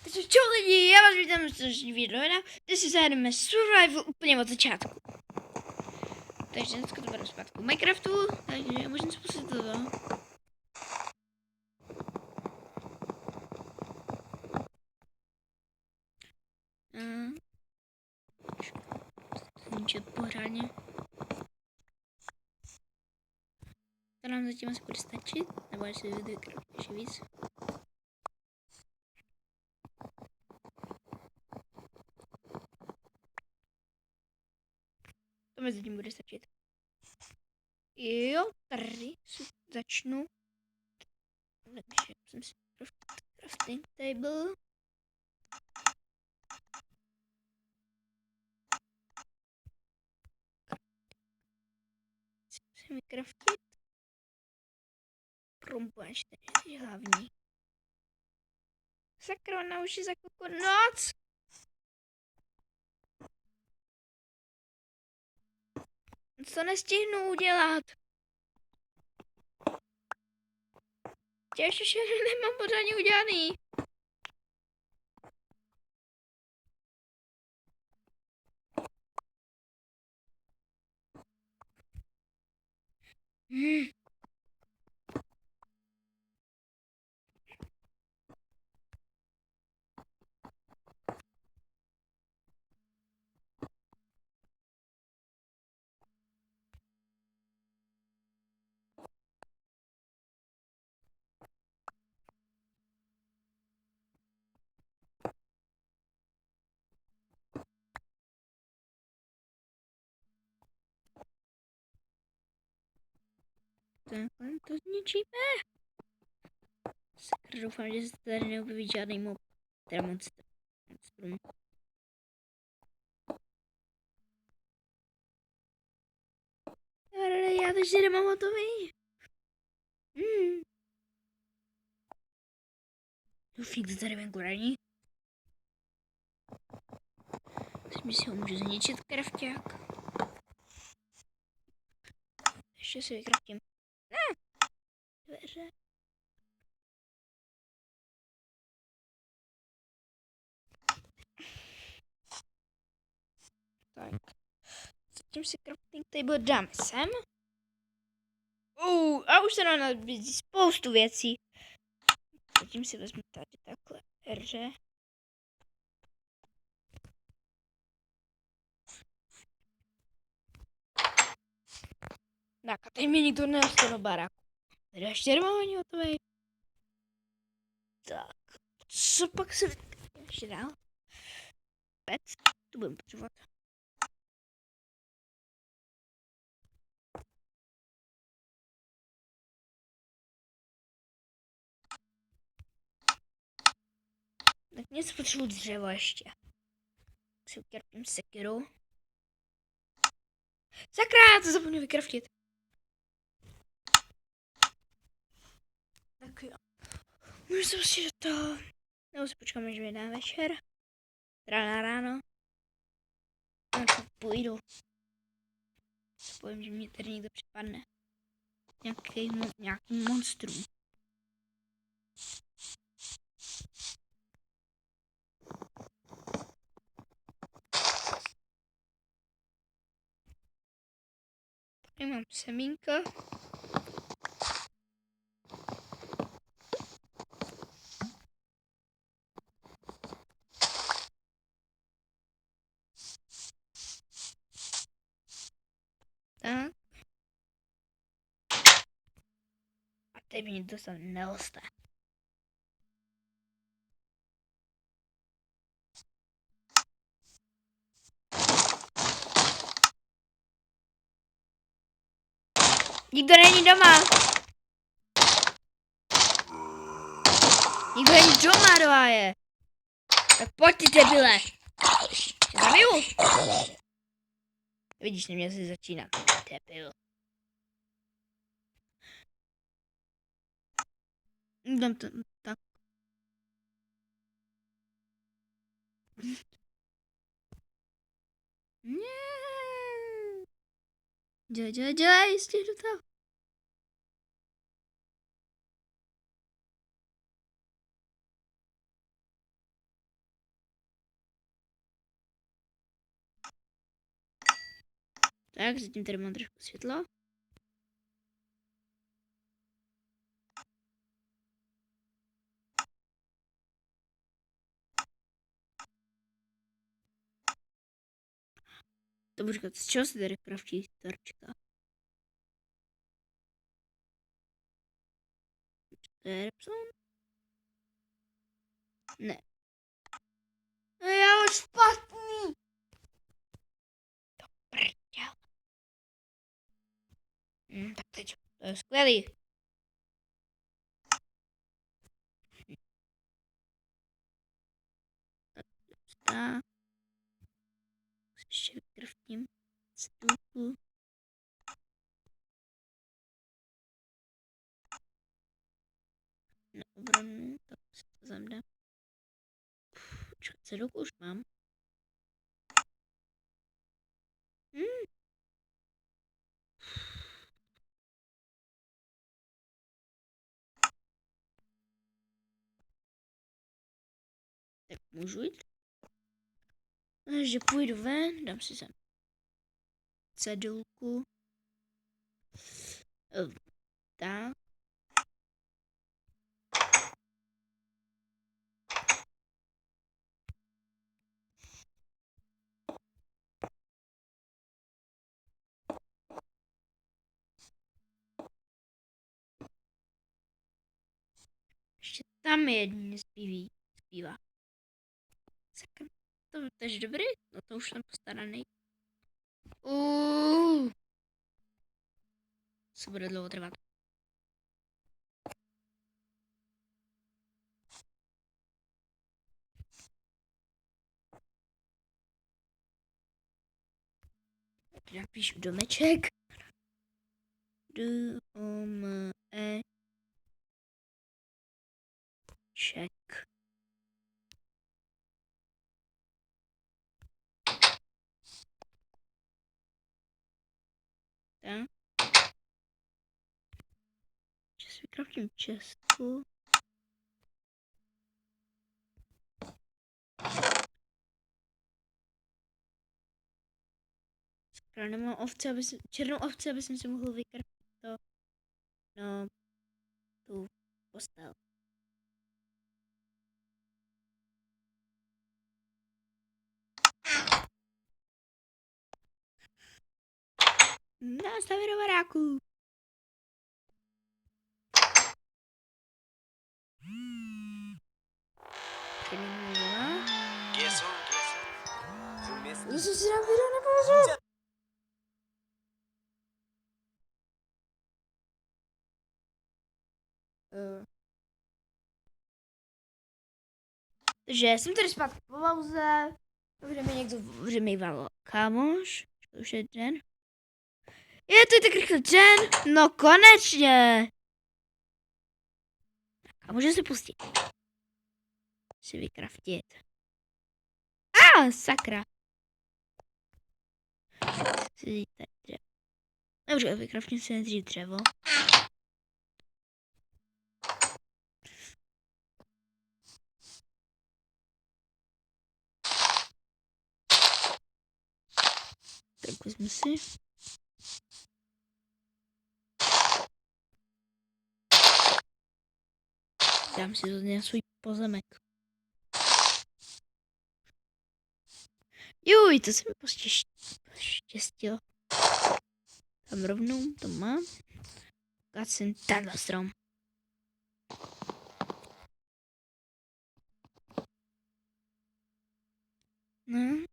Takže čau lidi, já vás vítám v dnešní videu. Dnes si zahrajeme survival úplně od začátku. Takže dneska to bude zpátku Minecraftu, takže můžeme spustit toto. Zničit pořádně. To nám zatím asi bude stačit, nebo až si vykrát ještě víc. To mezi tím bude stačit. Jo, tady si začnu. Takže jsem si crafting table. Musím vykraftit. Probuáč, ten je hlavní. Sakra, ona už je za noc. Co nestihnu udělat? Ještě nemám pořádně udělaný. Takhle to zničíme. Sakra, doufám, že se tady neobjeví žádný mob. Teda monster. Já to ještě nemám hotový. Doufám, že tady venku není. Myslím, že si ho můžu zničit, krafťák. Ještě si vykraftím. Dveře. Tak. Zatím si crafting table dáme sem. A už se nám nabízí spoustu věcí. Zatím si vezmu tady takhle erře. Tak a teď mi nikdo nedostal do baráku. Tady ještě nemám ani hotový. Tak, co pak se ještě dál? Pec, tu budeme potřebovat. Tak něco potřebuji dřevo ještě. Si ukrafím sekiru. Sakra, to zapomněl vykraftit. Tak jo. Můžu se prostě do toho. Nebo si počkám, než vyjde večer. Teda na ráno. A to půjdu. Spojím, že mě tady někdo připadne. Nějaký monstrum. Tady mám semínka. Tak. A teď mi to se neostane. Nikdo není doma. Nikdo není doma, doháje. Tak pojď ty debile. Tě zabiju. Vidíš, neměl si začínat. Debil. Dám to tak. Dělej, stihnu to. Tak, zatím tady mám trošku světla. To počkat, z čeho se tady kraftí tarčka? To je Repson? Ne. Já už špatný. To prděl. Tak teď, to je skvělý. Tak. Ještě vykraftím stůlku. Na obranu, tak se to zamdá. Počkat, cedulku už mám. Tak můžu jít? Takže půjdu ven, dám si sem cedulku. Tak. Ještě tam jedně zbývá. Sakra. To je dobrý? No to už jsem postaraný. Co bude dlouho trvat? Tak napíšu domeček. Ček. Tak. Čas vykraftím čestku. Sakra, nemám ovce, černou ovci, aby jsem si mohl vykraftit to. No, tu postel. Nastavit do baráku. Ježiš, si nám video nepoužil. Takže jsem tady zpátky po pauze. Dobře mi někdo vřemýval kámoš. To už je den. Je to tak rychle den. No konečně. A můžu si pustit. Si vykraftit. Sakra. Si tady dřevo. Dobře, vykraftím si nejdřív dřevo. Tak vezmu si. Dám si to na svůj pozemek. Juj, to se mi poštěstilo. Tam rovnou to mám. Kácím tenhle strom. No.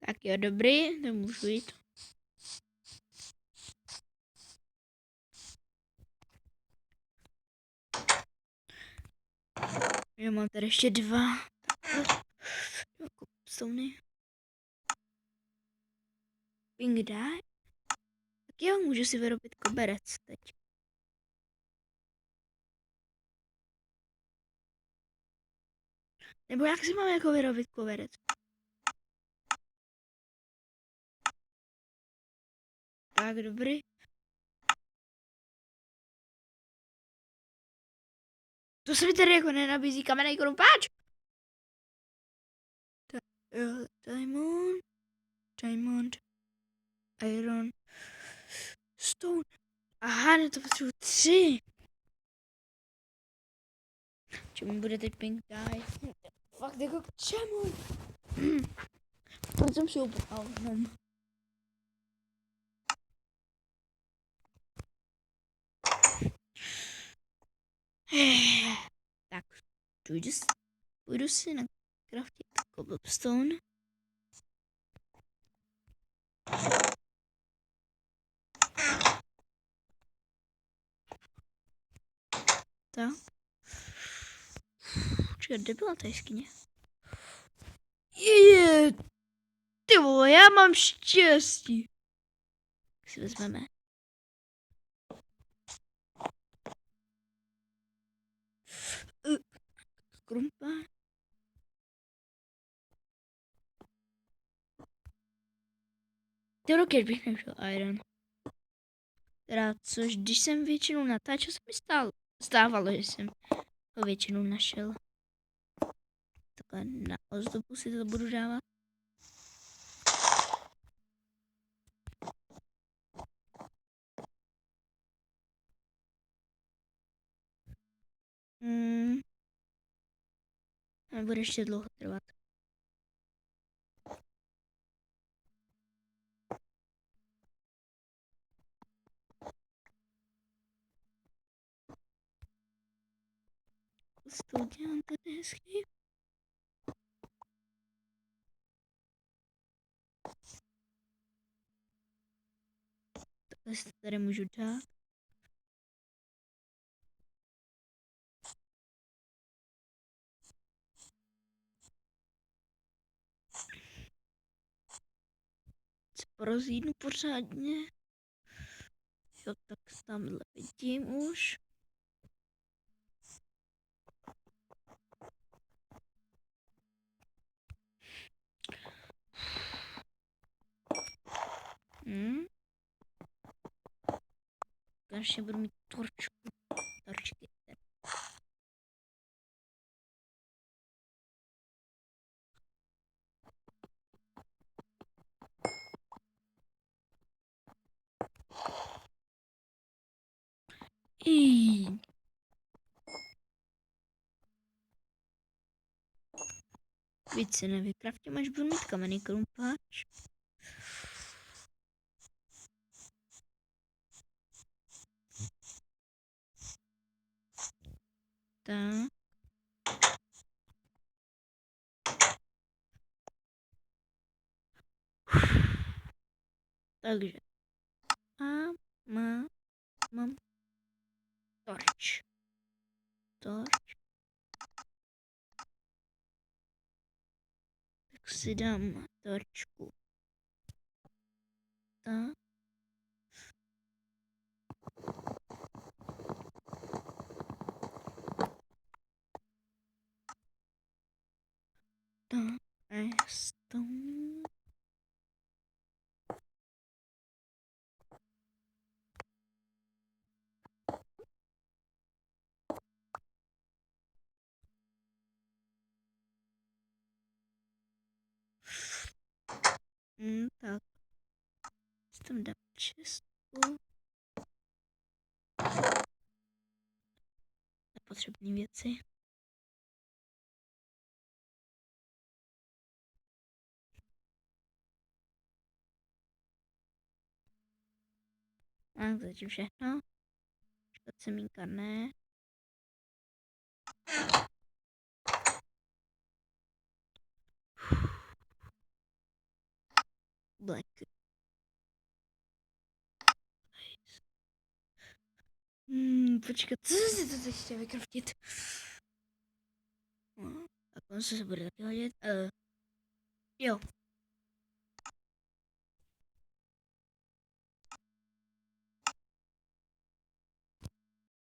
Tak jo, dobrý, to můžu jít. Já mám tady ještě dva. Stony. Ping die. Tak jo, můžu si vyrobit koberec teď. Nebo jak si mám jako vyrobit koberec? Tak, dobrý. To se mi tady jako nenabízí kamenný krumpáč. Diamond. Diamond. Iron. Stone. Aha, ne, to potřebuji 3. Čemu bude teď pink dye? Fakt jako k čemu? Proč jsem si ho popal? Tak, půjdu si na craftit cobblestone. Tak. Počkej, kde byla ta jeskyně? Ty vole, já mám štěstí. Tak si vezmeme. Krumpa. Ty roky bych našel iron. Teda, což když jsem většinou natáčel, se mi stávalo, že jsem ho většinou našel. Takhle na ozdobu si to budu dávat. A bude ještě dlouho trvat. Co to udělám tady hezky? Takhle si to tady můžu dát. Se porozjídnu pořádně. Jo, tak tamhle vidím už. Konečně budu mít torčku. Torčky. Víc se nevykraftím, až budu mít kamenný krumpáč. Tak. Takže. Mám torč. Tak si dám torčku. Tak. Tak. Stone. Tak. Tam dám čestu. Nepotřebné věci. Tak, zatím všechno. Počkat semínka ne. Black. Počkat, co si to teď chtěl vykraftit? Tak on se bude taky hodit. Jo,